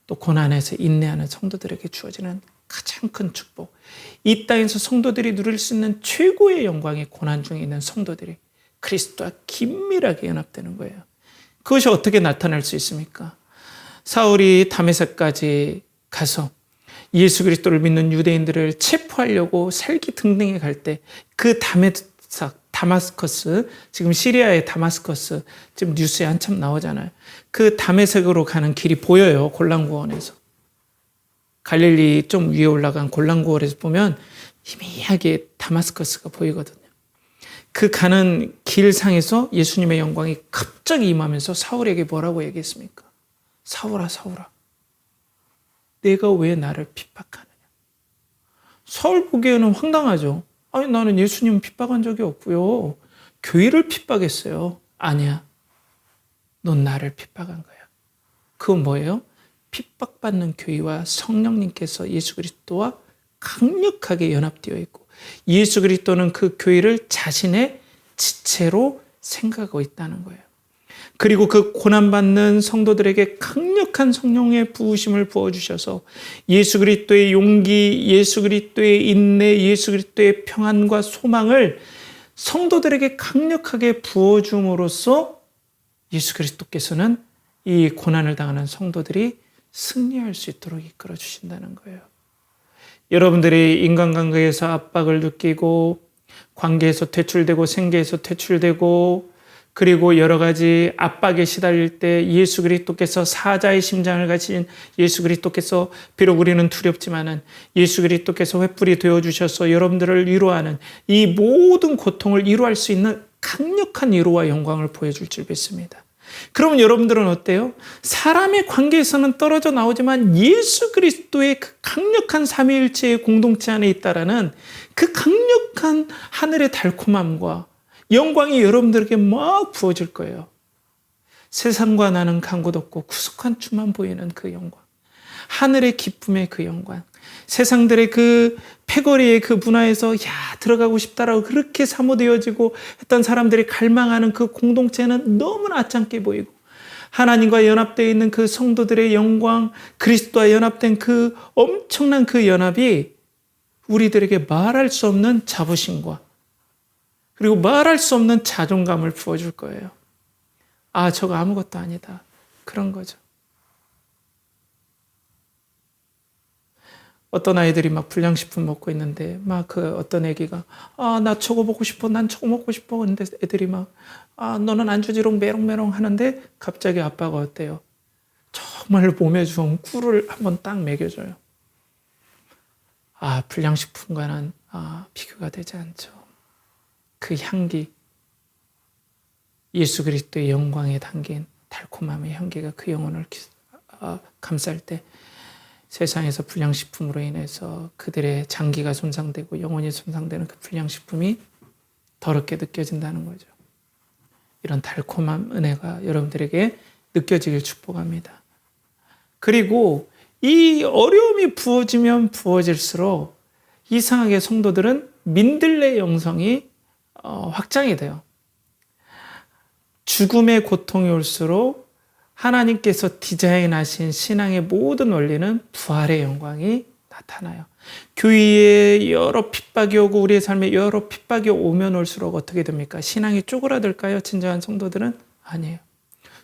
또 고난에서 인내하는 성도들에게 주어지는 가장 큰 축복. 이 땅에서 성도들이 누릴 수 있는 최고의 영광이 고난 중에 있는 성도들이 그리스도와 긴밀하게 연합되는 거예요. 그것이 어떻게 나타날 수 있습니까? 사울이 다메섹까지 가서 예수 그리스도를 믿는 유대인들을 체포하려고 살기 등등에 갈 때 그 다마스커스, 지금 시리아의 다마스커스, 지금 뉴스에 한참 나오잖아요. 그 다메섹으로 가는 길이 보여요. 골란고원에서. 갈릴리 좀 위에 올라간 골란고원에서 보면 희미하게 다마스커스가 보이거든요. 그 가는 길상에서 예수님의 영광이 갑자기 임하면서 사울에게 뭐라고 얘기했습니까? 사울아, 사울아. 내가 왜 나를 핍박하느냐? 사울 보기에는 황당하죠. 아니, 나는 예수님 핍박한 적이 없고요. 교회를 핍박했어요. 아니야. 넌 나를 핍박한 거야. 그건 뭐예요? 핍박받는 교회와 성령님께서 예수 그리스도와 강력하게 연합되어 있고 예수 그리스도는 그 교회를 자신의 지체로 생각하고 있다는 거예요. 그리고 그 고난받는 성도들에게 강력한 성령의 부으심을 부어주셔서 예수 그리스도의 용기, 예수 그리스도의 인내, 예수 그리스도의 평안과 소망을 성도들에게 강력하게 부어줌으로써 예수 그리스도께서는 이 고난을 당하는 성도들이 승리할 수 있도록 이끌어 주신다는 거예요. 여러분들이 인간관계에서 압박을 느끼고 관계에서 퇴출되고 생계에서 퇴출되고 그리고 여러 가지 압박에 시달릴 때 예수 그리스도께서 사자의 심장을 가진 예수 그리스도께서 비록 우리는 두렵지만은 예수 그리스도께서 횃불이 되어주셔서 여러분들을 위로하는 이 모든 고통을 위로할 수 있는 강력한 위로와 영광을 보여줄 줄 믿습니다. 그러면 여러분들은 어때요? 사람의 관계에서는 떨어져 나오지만 예수 그리스도의 그 강력한 삼위일체의 공동체 안에 있다라는 그 강력한 하늘의 달콤함과 영광이 여러분들에게 막 부어질 거예요. 세상과 나는 간 곳 없고 구속한 주만 보이는 그 영광, 하늘의 기쁨의 그 영광, 세상들의 그 패거리의 그 문화에서 들어가고 싶다라고 그렇게 사모되어지고 했던 사람들이 갈망하는 그 공동체는 너무나 아참게 보이고 하나님과 연합되어 있는 그 성도들의 영광, 그리스도와 연합된 그 엄청난 그 연합이 우리들에게 말할 수 없는 자부심과 그리고 말할 수 없는 자존감을 부어줄 거예요. 아, 저거 아무것도 아니다. 그런 거죠. 어떤 아이들이 막 불량식품 먹고 있는데 막 그 어떤 애기가 나 저거 먹고 싶어, 난 저거 먹고 싶어. 근데 애들이 막 너는 안 주지롱 메롱메롱 하는데 갑자기 아빠가 어때요? 정말 몸에 좋은 꿀을 한번 딱 먹여줘요. 불량식품과는 비교가 되지 않죠. 그 향기, 예수 그리스도의 영광에 담긴 달콤함의 향기가 그 영혼을 감쌀 때 세상에서 불량식품으로 인해서 그들의 장기가 손상되고 영혼이 손상되는 그 불량식품이 더럽게 느껴진다는 거죠. 이런 달콤한 은혜가 여러분들에게 느껴지길 축복합니다. 그리고 이 어려움이 부어지면 부어질수록 이상하게 성도들은 민들레 영성이 확장이 돼요. 죽음의 고통이 올수록 하나님께서 디자인하신 신앙의 모든 원리는 부활의 영광이 나타나요. 교회에 여러 핍박이 오고 우리의 삶에 여러 핍박이 오면 올수록 어떻게 됩니까? 신앙이 쪼그라들까요? 진정한 성도들은? 아니에요.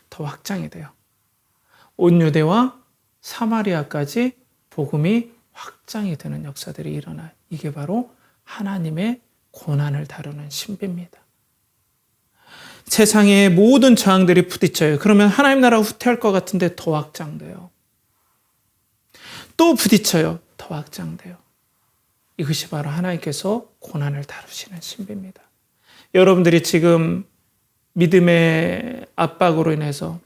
더 확장이 돼요. 온 유대와 사마리아까지 복음이 확장이 되는 역사들이 일어나요. 이게 바로 하나님의 고난을 다루는 신비입니다. 세상의 모든 저항들이 부딪혀요. 그러면 하나님 나라가 후퇴할 것 같은데 더 확장돼요. 또 부딪혀요. 더 확장돼요. 이것이 바로 하나님께서 고난을 다루시는 신비입니다. 여러분들이 지금 믿음의 압박으로 인해서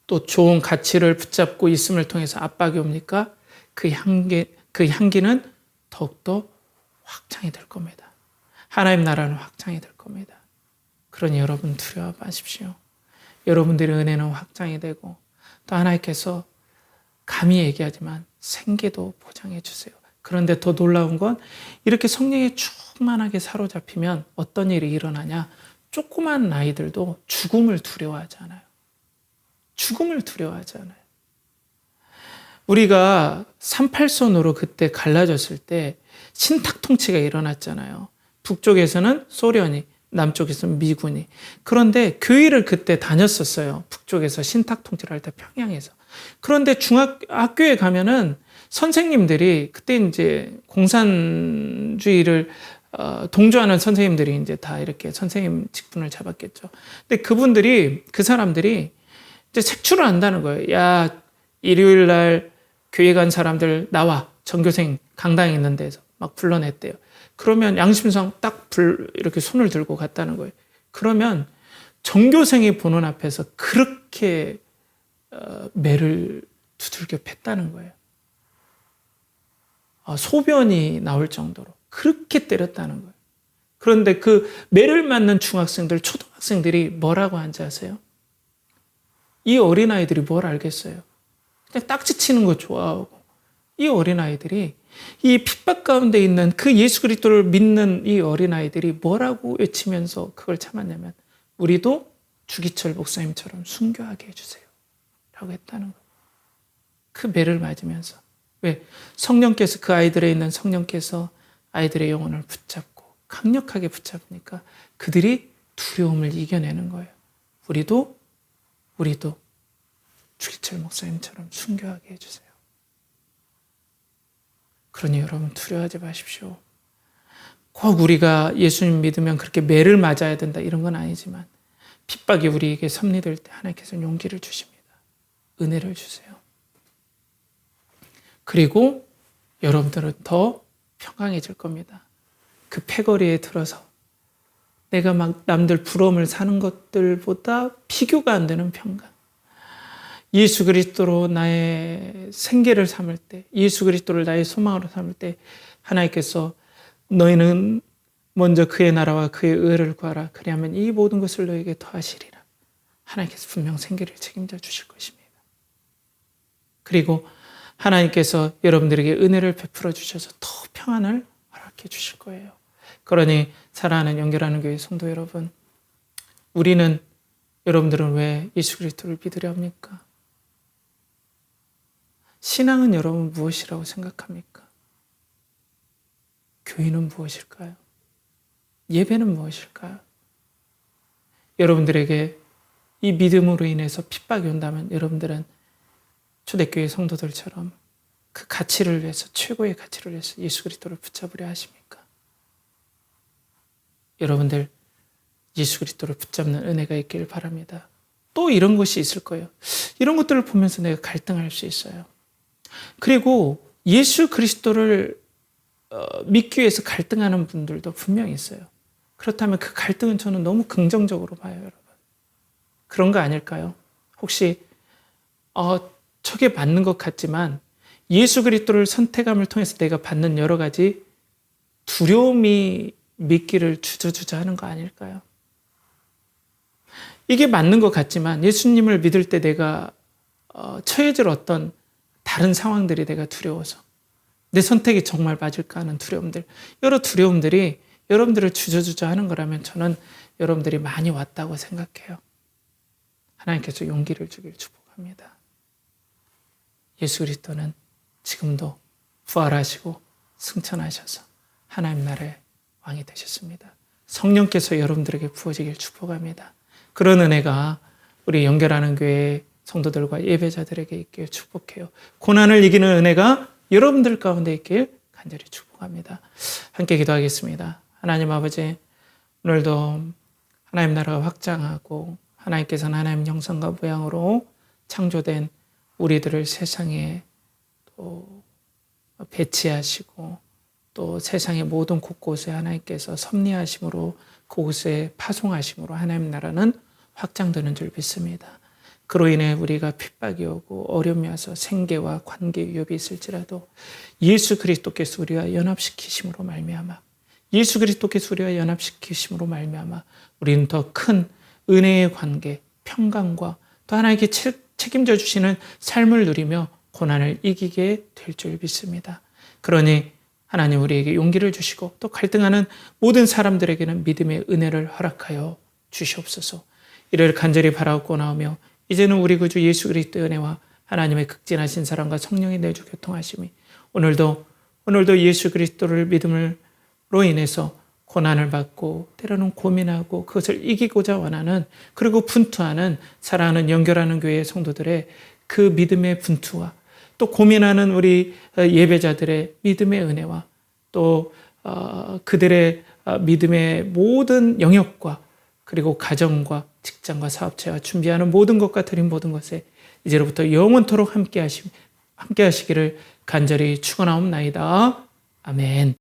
또 좋은 가치를 붙잡고 있음을 통해서 압박이 옵니까? 그 향기는 더욱더 확장이 될 겁니다. 하나님 나라는 확장이 될 겁니다. 그러니 여러분 두려워 마십시오. 여러분들의 은혜는 확장이 되고 또 하나님께서 감히 얘기하지만 생계도 보장해 주세요. 그런데 더 놀라운 건 이렇게 성령에 충만하게 사로잡히면 어떤 일이 일어나냐? 조그만 아이들도 죽음을 두려워하잖아요. 죽음을 두려워하잖아요. 우리가 38선으로 그때 갈라졌을 때 신탁 통치가 일어났잖아요. 북쪽에서는 소련이, 남쪽에서는 미군이. 그런데 교회를 그때 다녔었어요. 북쪽에서 신탁 통치를 할 때 평양에서. 그런데 학교에 가면은 선생님들이 그때 이제 공산주의를 동조하는 선생님들이 이제 다 이렇게 선생님 직분을 잡았겠죠. 근데 그 사람들이 이제 색출을 한다는 거예요. 야, 일요일 날 교회 간 사람들 나와. 전교생 강당에 있는 데서 막 불러냈대요. 그러면 양심상 딱 이렇게 손을 들고 갔다는 거예요. 그러면 전교생이 보는 앞에서 그렇게 매를 두들겨 팼다는 거예요. 소변이 나올 정도로 그렇게 때렸다는 거예요. 그런데 그 매를 맞는 중학생들, 초등학생들이 뭐라고 하는지 아세요? 이 어린아이들이 뭘 알겠어요? 그냥 딱지 치는 거 좋아하고 이 어린아이들이 이 핍박 가운데 있는 그 예수 그리스도를 믿는 이 어린아이들이 뭐라고 외치면서 그걸 참았냐면 우리도 주기철 목사님처럼 순교하게 해주세요 라고 했다는 거예요. 그 매를 맞으면서. 왜? 성령께서 그 아이들에 있는 성령께서 아이들의 영혼을 붙잡고 강력하게 붙잡으니까 그들이 두려움을 이겨내는 거예요. 우리도 주기철 목사님처럼 순교하게 해주세요. 그러니 여러분 두려워하지 마십시오. 꼭 우리가 예수님 믿으면 그렇게 매를 맞아야 된다 이런 건 아니지만 핍박이 우리에게 섭리될 때 하나님께서 용기를 주십니다. 은혜를 주세요. 그리고 여러분들은 더 평강해질 겁니다. 그 패거리에 들어서 내가 막 남들 부러움을 사는 것들보다 비교가 안 되는 평강. 예수 그리스도로 나의 생계를 삼을 때, 예수 그리스도를 나의 소망으로 삼을 때 하나님께서 너희는 먼저 그의 나라와 그의 의를 구하라. 그리하면 이 모든 것을 너에게 더하시리라. 하나님께서 분명 생계를 책임져 주실 것입니다. 그리고 하나님께서 여러분들에게 은혜를 베풀어 주셔서 더 평안을 허락해 주실 거예요. 그러니 사랑하는 연결하는 교회 성도 여러분, 여러분들은 왜 예수 그리스도를 믿으려 합니까? 신앙은 여러분 무엇이라고 생각합니까? 교회는 무엇일까요? 예배는 무엇일까요? 여러분들에게 이 믿음으로 인해서 핍박이 온다면 여러분들은 초대교회 성도들처럼 그 가치를 위해서, 최고의 가치를 위해서 예수 그리스도를 붙잡으려 하십니까? 여러분들 예수 그리스도를 붙잡는 은혜가 있길 바랍니다. 또 이런 것이 있을 거예요. 이런 것들을 보면서 내가 갈등할 수 있어요. 그리고 예수 그리스도를 믿기 위해서 갈등하는 분들도 분명히 있어요. 그렇다면 그 갈등은 저는 너무 긍정적으로 봐요, 여러분. 그런 거 아닐까요? 혹시 저게 맞는 것 같지만 예수 그리스도를 선택함을 통해서 내가 받는 여러 가지 두려움이 믿기를 주저주저하는 거 아닐까요? 이게 맞는 것 같지만 예수님을 믿을 때 내가 처해질 어떤 다른 상황들이 내가 두려워서 내 선택이 정말 맞을까 하는 두려움들, 여러 두려움들이 여러분들을 주저주저하는 거라면 저는 여러분들이 많이 왔다고 생각해요. 하나님께서 용기를 주길 축복합니다. 예수 그리스도는 지금도 부활하시고 승천하셔서 하나님 나라의 왕이 되셨습니다. 성령께서 여러분들에게 부어지길 축복합니다. 그런 은혜가 우리 연결하는 교회 성도들과 예배자들에게 있길 축복해요. 고난을 이기는 은혜가 여러분들 가운데 있길 간절히 축복합니다. 함께 기도하겠습니다. 하나님 아버지, 오늘도 하나님 나라가 확장하고 하나님께서는 하나님 형상과 모양으로 창조된 우리들을 세상에 또 배치하시고 또 세상의 모든 곳곳에 하나님께서 섭리하심으로 그곳에 파송하심으로 하나님 나라는 확장되는 줄 믿습니다. 그로 인해 우리가 핍박이 오고 어려움이 와서 생계와 관계 위협이 있을지라도 예수 그리스도께서 우리와 연합시키심으로 말미암아 예수 그리스도께서 우리와 연합시키심으로 말미암아 우리는 더 큰 은혜의 관계, 평강과 또 하나님께 책임져 주시는 삶을 누리며 고난을 이기게 될 줄 믿습니다. 그러니 하나님 우리에게 용기를 주시고 또 갈등하는 모든 사람들에게는 믿음의 은혜를 허락하여 주시옵소서. 이를 간절히 바라고 나오며 이제는 우리 구주 예수 그리스도의 은혜와 하나님의 극진하신 사랑과 성령의 내주 교통하심이 오늘도 예수 그리스도를 믿음으로 인해서 고난을 받고 때로는 고민하고 그것을 이기고자 원하는 그리고 분투하는 사랑하는 연결하는 교회의 성도들의 그 믿음의 분투와 또 고민하는 우리 예배자들의 믿음의 은혜와 또 그들의 믿음의 모든 영역과 그리고 가정과 직장과 사업체와 준비하는 모든 것과 드린 모든 것에 이제로부터 영원토록 함께 하시기를 간절히 축원하옵나이다. 아멘.